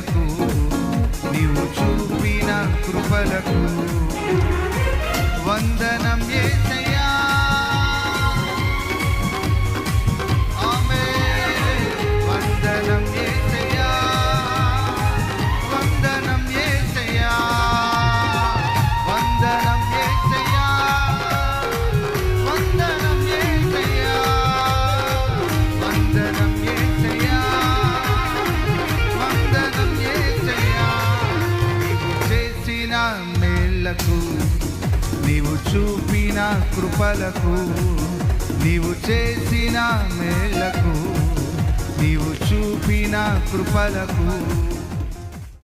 మేలకు నీవు చూపిన కృపలకు వందనం యేసయ్యా. ఆమేన్. వందనం యేసయ్యా, వందనం యేసయ్యా, వందనం యేసయ్యా, వందనం యేసయ్యా, వందనం యేసయ్యా, వందనం యేసయ్యా. నీవు చేసిన మేళ్లకు నీవు చూపిన కృపలకు నీవు చేసిన మేళ్లకు నీవు చూపిన కృపలకు